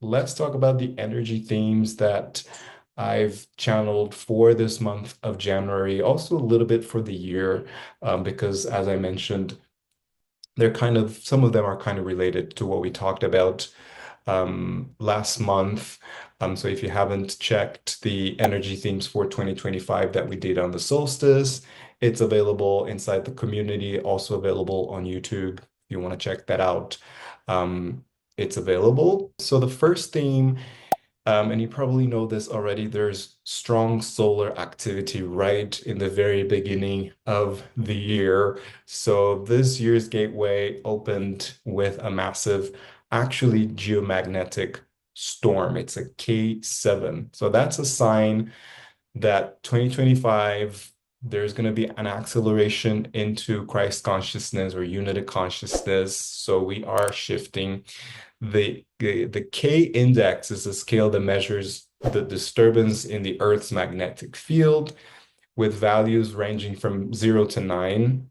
let's talk about the energy themes that I've channeled for this month of January, also a little bit for the year, because as I mentioned, some of them are kind of related to what we talked about last month. So if you haven't checked the energy themes for 2025 that we did on the solstice, it's available inside the community, also available on YouTube. If you want to check that out, it's available. So the first theme, and you probably know this already, there's strong solar activity right in the very beginning of the year. So this year's gateway opened with a massive, actually geomagnetic storm. It's a K7. So that's a sign that 2025, there's going to be an acceleration into Christ consciousness or unity consciousness. So we are shifting. The K index is a scale that measures the disturbance in the Earth's magnetic field with values ranging from 0 to 9.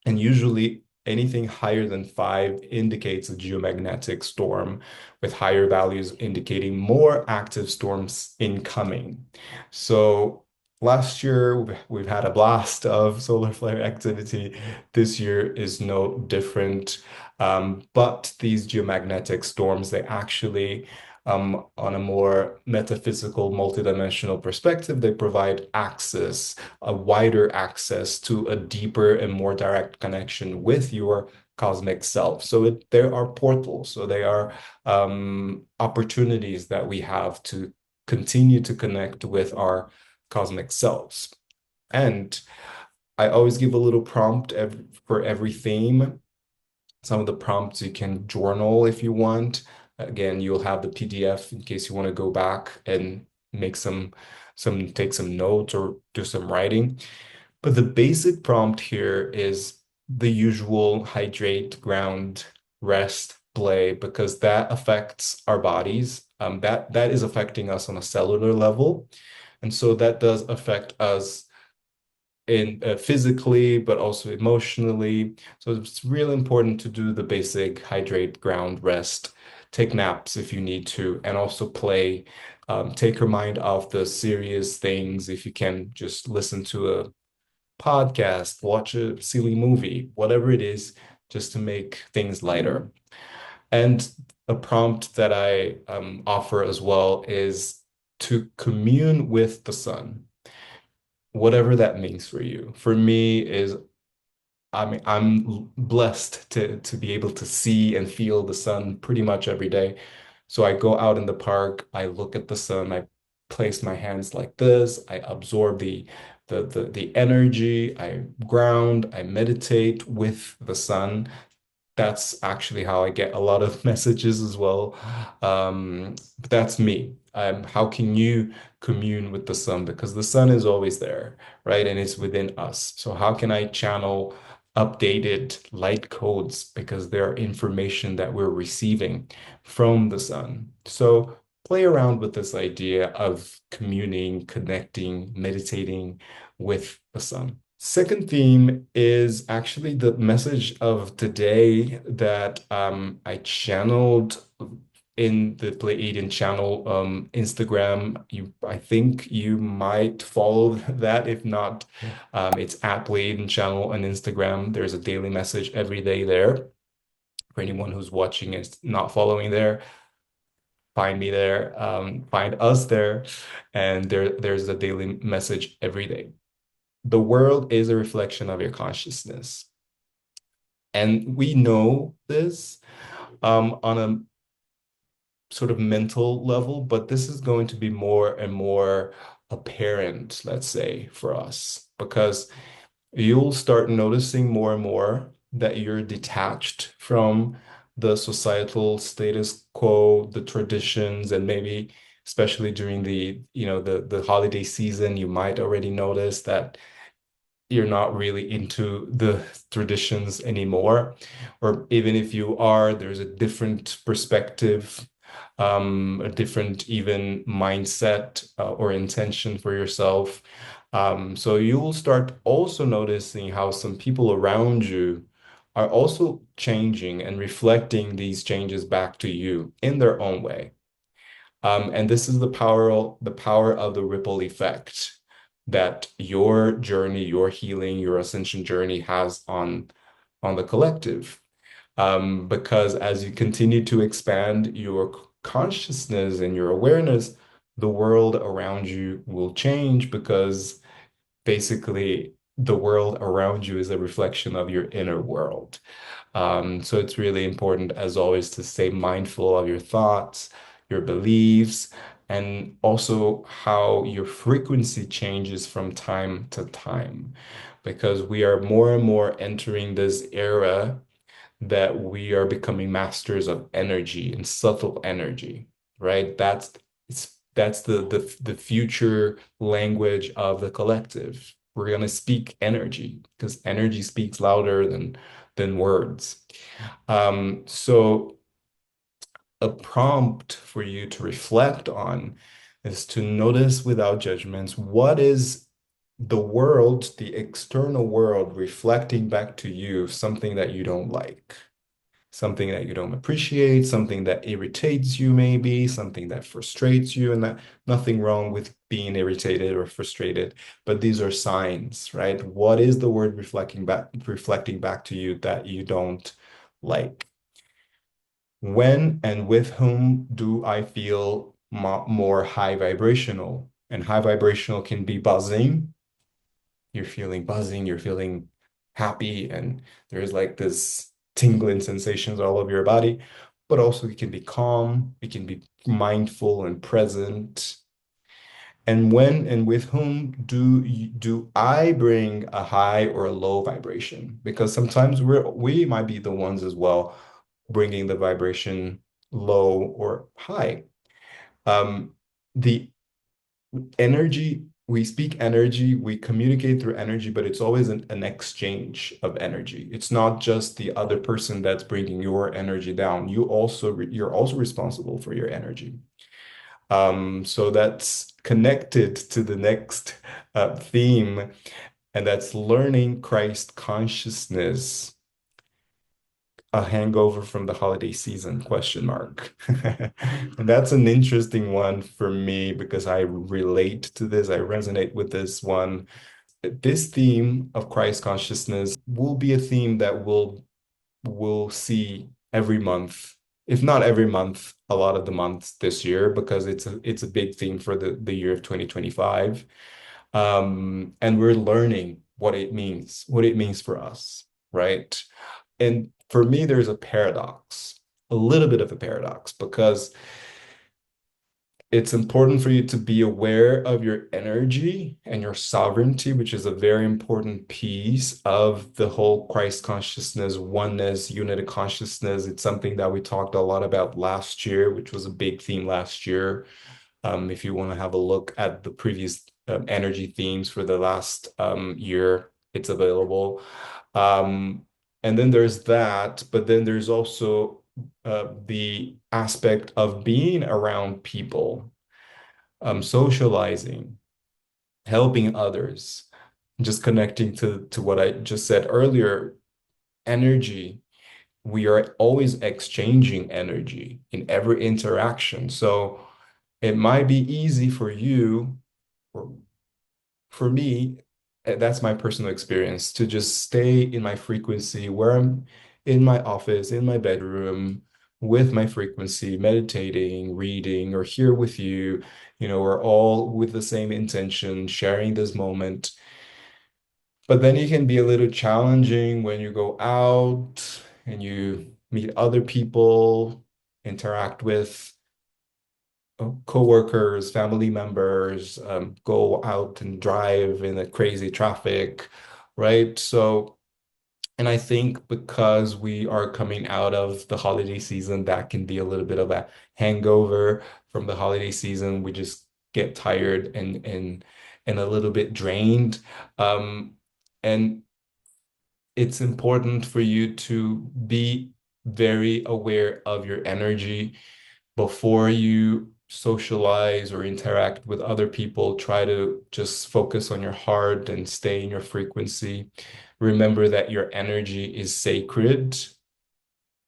And usually anything higher than 5 indicates a geomagnetic storm, with higher values indicating more active storms incoming. So last year we've had a blast of solar flare activity. This year is no different. But these geomagnetic storms, they actually on a more metaphysical, multidimensional perspective, they provide access, a wider access to a deeper and more direct connection with your cosmic self. So there are portals, so they are opportunities that we have to continue to connect with our cosmic selves. And I always give a little prompt for every theme. Some of the prompts you can journal if you want. Again, you'll have the PDF in case you want to go back and make take some notes or do some writing. But the basic prompt here is the usual hydrate, ground, rest, play, because that affects our bodies. That is affecting us on a cellular level. And so that does affect us in physically, but also emotionally. So it's really important to do the basic hydrate, ground, rest, take naps if you need to, and also play. Take your mind off the serious things. If you can, just listen to a podcast, watch a silly movie, whatever it is, just to make things lighter. And a prompt that I offer as well is to commune with the sun, whatever that means for you. For me is I mean, I'm blessed to be able to see and feel the sun pretty much every day. So I go out in the park, I look at the sun, I place my hands like this, I absorb the energy, I ground, I meditate with the sun. That's actually how I get a lot of messages as well. But that's me. How can you commune with the sun? Because the sun is always there, right? And it's within us. So how can I channel updated light codes? Because there are information that we're receiving from the sun. So play around with this idea of communing, connecting, meditating with the sun. Second theme is actually the message of today that I channeled in the Pleiadian channel Instagram. I think you might follow that. If not, it's at Pleiadian channel on Instagram. There's a daily message every day there. For anyone who's watching and not following there, find me there, find us there, and there's a daily message every day. The world is a reflection of your consciousness. And we know this on a sort of mental level, but this is going to be more and more apparent, let's say, for us, because you'll start noticing more and more that you're detached from the societal status quo, the traditions, and maybe especially during the holiday season, you might already notice that you're not really into the traditions anymore. Or even if you are, there's a different perspective, a different even mindset or intention for yourself. So you will start also noticing how some people around you are also changing and reflecting these changes back to you in their own way. And this is the power of the ripple effect that your journey, your healing, your ascension journey has on the collective. Because as you continue to expand your consciousness and your awareness, the world around you will change because basically the world around you is a reflection of your inner world. So it's really important, as always, to stay mindful of your thoughts, your beliefs, and also how your frequency changes from time to time, because we are more and more entering this era that we are becoming masters of energy and subtle energy, right? That's the future language of the collective. We're gonna speak energy because energy speaks louder than words. So a prompt for you to reflect on is to notice without judgments what is the world, the external world reflecting back to you something that you don't like, something that you don't appreciate, something that irritates you, maybe something that frustrates you, and that nothing wrong with being irritated or frustrated, but these are signs, right? What is the word reflecting back to you that you don't like? When and with whom do I feel more high vibrational? And high vibrational can be buzzing. You're feeling buzzing, you're feeling happy, and there's like this tingling sensations all over your body. But also it can be calm, it can be mindful and present. And when and with whom do I bring a high or a low vibration? Because sometimes we might be the ones as well bringing the vibration low or high. Um, the energy, we speak energy, we communicate through energy, but it's always an exchange of energy. It's not just the other person that's bringing your energy down. You're also responsible for your energy. So that's connected to the next theme, and that's learning Christ consciousness, a hangover from the holiday season, question mark. And that's an interesting one for me because I relate to this, I resonate with this one. This theme of Christ consciousness will be a theme that we'll see every month, if not every month, a lot of the months this year, because it's a big theme for the year of 2025. And we're learning what it means for us, right? And for me, there's a paradox, a little bit of a paradox, because it's important for you to be aware of your energy and your sovereignty, which is a very important piece of the whole Christ consciousness, oneness, unity consciousness. It's something that we talked a lot about last year, which was a big theme last year. If you want to have a look at the previous energy themes for the last year, it's available. Um, and then there's that, but then there's also the aspect of being around people, socializing, helping others, just connecting to what I just said earlier, energy. We are always exchanging energy in every interaction. So it might be easy for you, or for me, that's my personal experience, to just stay in my frequency where I'm in my office, in my bedroom, with my frequency, meditating, reading, or here with you. You know, we're all with the same intention, sharing this moment. But then it can be a little challenging when you go out and you meet other people, interact with coworkers, family members, go out and drive in a crazy traffic, right? So, and I think because we are coming out of the holiday season, that can be a little bit of a hangover from the holiday season. We just get tired and a little bit drained. And it's important for you to be very aware of your energy before you socialize or interact with other people. Try to just focus on your heart and stay in your frequency. Remember that your energy is sacred.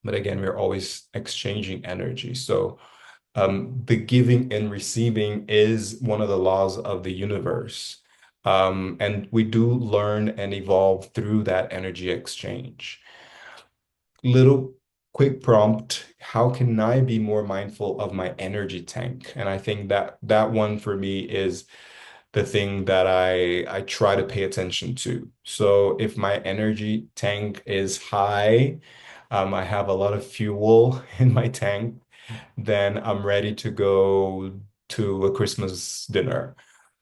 But again, we're always exchanging energy. So The giving and receiving is one of the laws of the universe. And we do learn and evolve through that energy exchange. Little quick prompt, how can I be more mindful of my energy tank? And I think that that one for me is the thing that I try to pay attention to. So if my energy tank is high, I have a lot of fuel in my tank, then I'm ready to go to a Christmas dinner.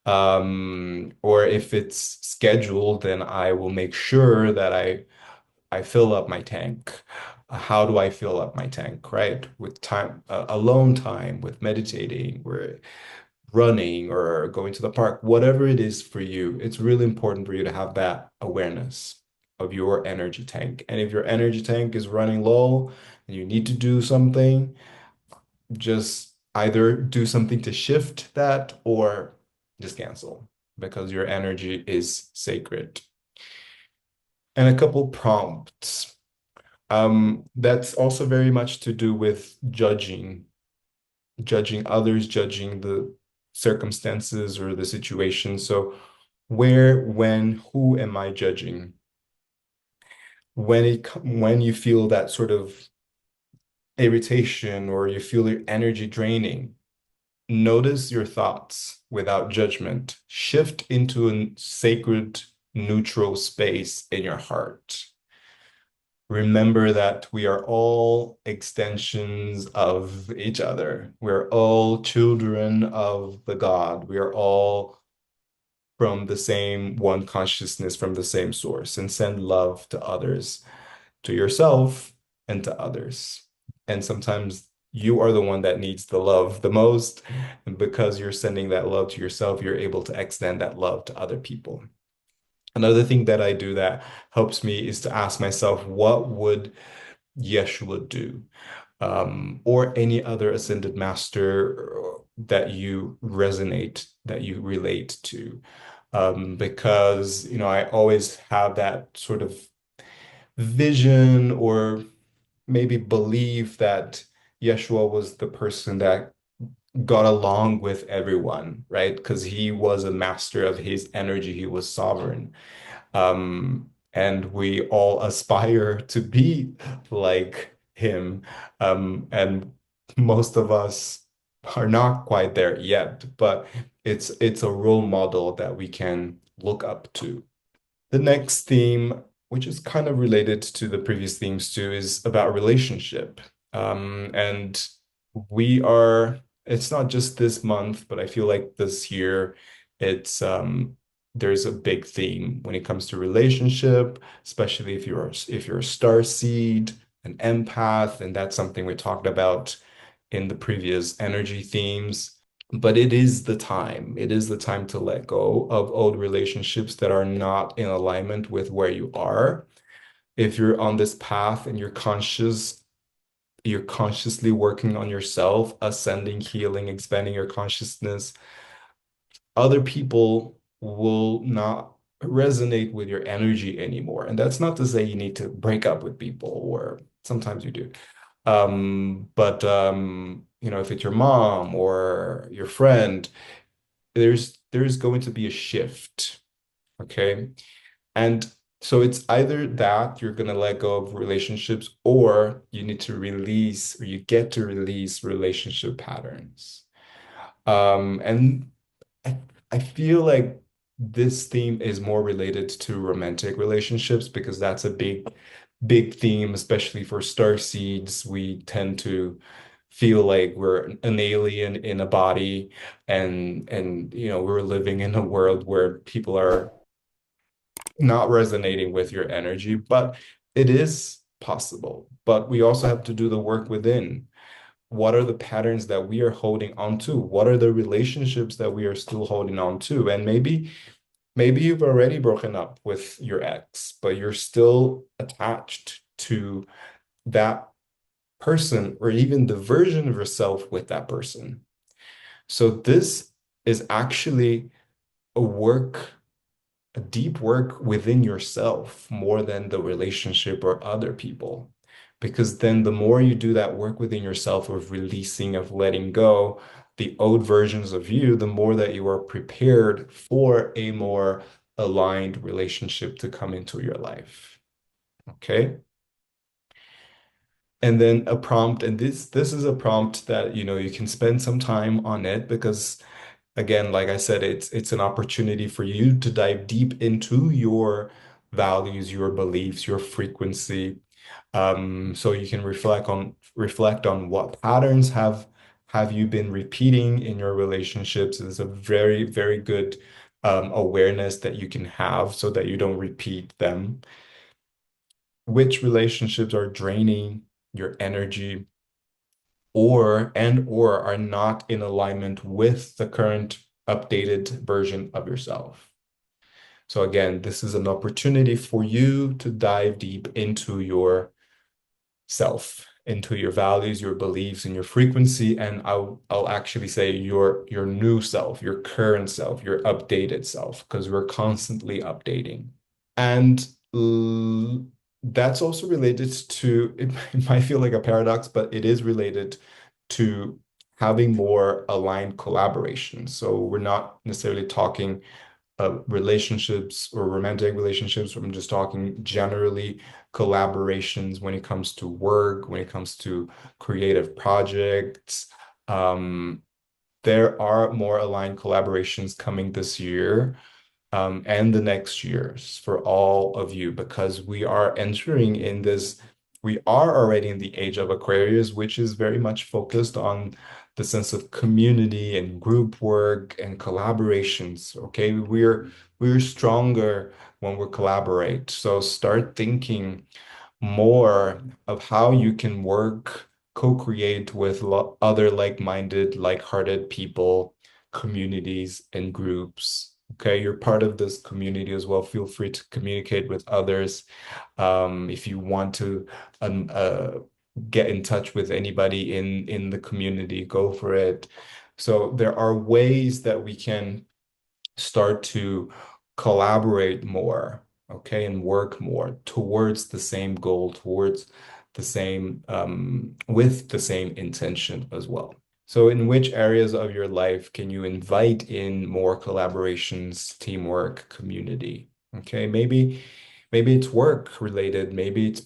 Or if it's scheduled, then I will make sure that I fill up my tank. How do I fill up my tank, right? With time, alone time, with meditating, or running, or going to the park, whatever it is for you. It's really important for you to have that awareness of your energy tank. And if your energy tank is running low and you need to do something, just either do something to shift that or just cancel because your energy is sacred. And a couple prompts. That's also very much to do with judging others, judging the circumstances or the situation. So, where, when, who am I judging? When you feel that sort of irritation or you feel your energy draining, notice your thoughts without judgment. Shift into a sacred, neutral space in your heart. Remember that we are all extensions of each other. We're all children of the God. We are all from the same one consciousness, from the same source, and send love to others, to yourself, and to others. And sometimes you are the one that needs the love the most. And because you're sending that love to yourself, you're able to extend that love to other people. Another thing that I do that helps me is to ask myself, what would Yeshua do? Or any other ascended master that you resonate, that you relate to. Because, I always have that sort of vision or maybe belief that Yeshua was the person that got along with everyone, right? Because he was a master of his energy, he was sovereign. And we all aspire to be like him. And most of us are not quite there yet, but it's a role model that we can look up to. The next theme, which is kind of related to the previous themes too, is about relationship. And it's not just this month, but I feel like this year there's a big theme when it comes to relationship, especially if you're a star seed, an empath, and that's something we talked about in the previous energy themes. But it is the time. It is the time to let go of old relationships that are not in alignment with where you are. If you're on this path and you're consciously working on yourself, ascending, healing, expanding your consciousness, other people will not resonate with your energy anymore. And that's not to say you need to break up with people, or sometimes you do. But if it's your mom or your friend, there's going to be a shift, okay? And so it's either that you're going to let go of relationships or you need to release or you get to release relationship patterns. And I, I feel like this theme is more related to romantic relationships because that's a big theme, especially for starseeds. We tend to feel like we're an alien in a body, and we're living in a world where people are not resonating with your energy, but it is possible. But we also have to do the work within. What are the patterns that we are holding on to? What are the relationships that we are still holding on to? And maybe you've already broken up with your ex, but you're still attached to that person or even the version of yourself with that person. So this is actually a work, deep work within yourself more than the relationship or other people. because then the more you do that work within yourself of releasing, of letting go the old versions of you, the more that you are prepared for a more aligned relationship to come into your life. Okay. And then a prompt, and this is a prompt that you can spend some time on it because again, like I said, it's an opportunity for you to dive deep into your values, your beliefs, your frequency. So you can reflect on what patterns have you been repeating in your relationships. It's a very, very good awareness that you can have so that you don't repeat them. Which relationships are draining your energy or are not in alignment with the current updated version of yourself. So again, this is an opportunity for you to dive deep into your self, into your values, your beliefs, and your frequency. And I'll actually say your new self, your current self, your updated self, because we're constantly updating. And that's also related to, it might feel like a paradox, but it is related to having more aligned collaboration. So we're not necessarily talking relationships or romantic relationships. I'm just talking generally collaborations when it comes to work, when it comes to creative projects. Um, there are more aligned collaborations coming this year and the next years for all of you because we are entering in this, we are already in the age of Aquarius, which is very much focused on the sense of community and group work and collaborations. Okay, we're stronger when we collaborate. So start thinking more of how you can work, co-create with other like-minded, like-hearted people, communities, and groups. Okay, you're part of this community as well. Feel free to communicate with others. If you want to um, uh, get in touch with anybody in the community, go for it. So there are ways that we can start to collaborate more, okay, and work more towards the same goal, towards the same, with the same intention as well. So in which areas of your life can you invite in more collaborations, teamwork, community? Okay, maybe it's work related, maybe it's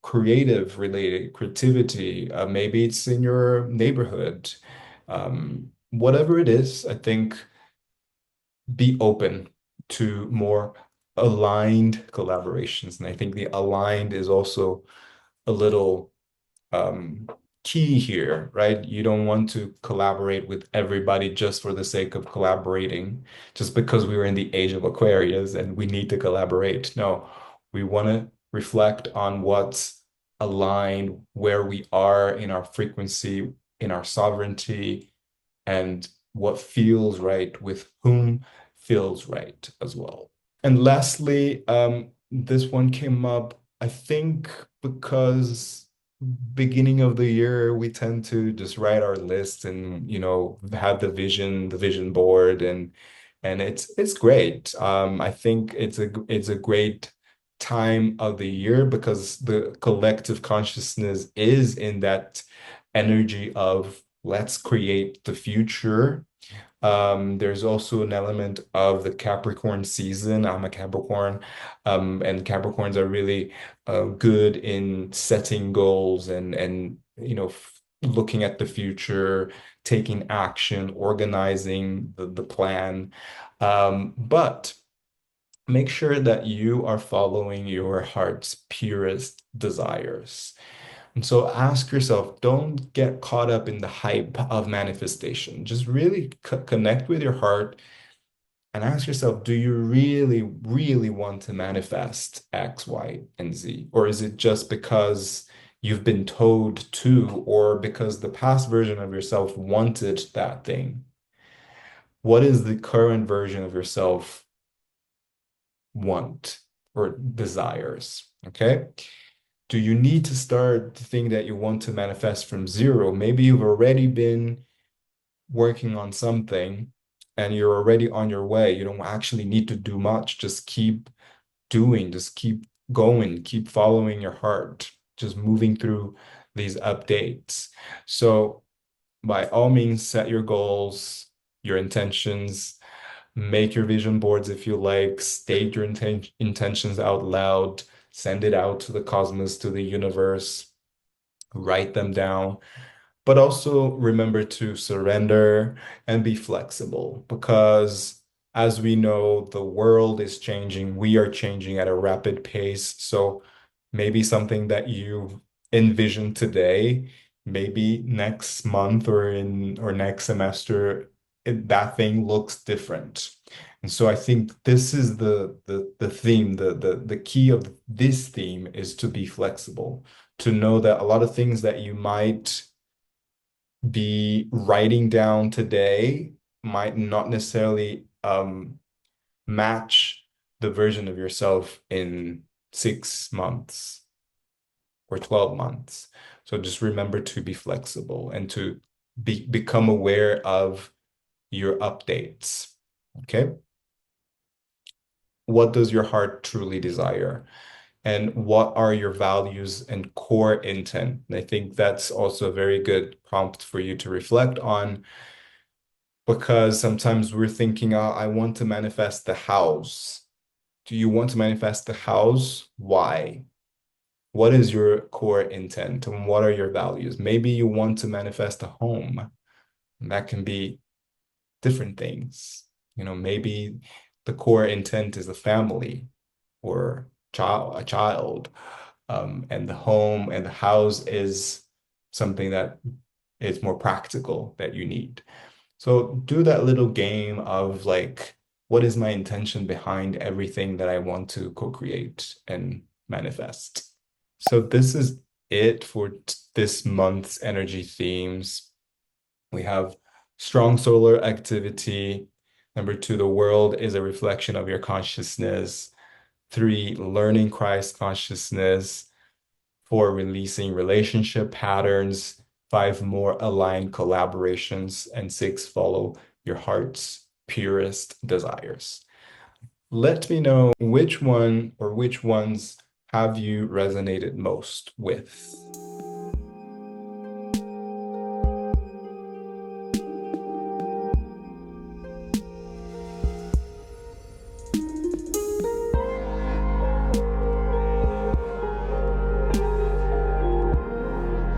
creative related, creativity, maybe it's in your neighborhood. Whatever it is, I think be open to more aligned collaborations. And I think the aligned is also a little um, key here, right? You don't want to collaborate with everybody just for the sake of collaborating, just because we were in the age of Aquarius and we need to collaborate. No, we want to reflect on what's aligned, where we are in our frequency, in our sovereignty, and what feels right with whom feels right as well. And lastly, this one came up, I think, because beginning of the year we tend to just write our list and have the vision board, and it's great. I think it's a great time of the year because the collective consciousness is in that energy of let's create the future. There's also an element of the Capricorn season. I'm a Capricorn, and Capricorns are really good in setting goals and looking at the future, taking action, organizing the plan. But make sure that you are following your heart's purest desires. And so ask yourself, don't get caught up in the hype of manifestation. Just really connect with your heart and ask yourself, do you really, really want to manifest X, Y, and Z? Or is it just because you've been told to, or because the past version of yourself wanted that thing? What is the current version of yourself want or desires? Okay. Do you need to start the thing that you want to manifest from zero? Maybe you've already been working on something and you're already on your way. You don't actually need to do much. Just keep doing, just keep going, keep following your heart. just moving through these updates. So by all means, set your goals, your intentions, make your vision boards if you like, state your intentions out loud, send it out to the cosmos, to the universe, write them down. But also remember to surrender and be flexible because, as we know, the world is changing. We are changing at a rapid pace. So maybe something that you envision today, maybe next month or next semester, that thing looks different. And so I think this is the theme, the key of this theme is to be flexible, to know that a lot of things that you might be writing down today might not necessarily match the version of yourself in 6 months or 12 months. So just remember to be flexible and to become aware of your updates. Okay. What does your heart truly desire? And what are your values and core intent? And I think that's also a very good prompt for you to reflect on because sometimes we're thinking, oh, I want to manifest the house. Do you want to manifest the house? Why? What is your core intent and what are your values? Maybe you want to manifest a home. And that can be different things. Maybe the core intent is a family or a child, and the home and the house is something that is more practical that you need. So do that little game of like, what is my intention behind everything that I want to co-create and manifest? So this is it for this month's energy themes. We have strong solar activity. Number two, the world is a reflection of your consciousness. Three, learning Christ consciousness. Four, releasing relationship patterns. Five, more aligned collaborations. And six, follow your heart's purest desires. Let me know which one or which ones have you resonated most with.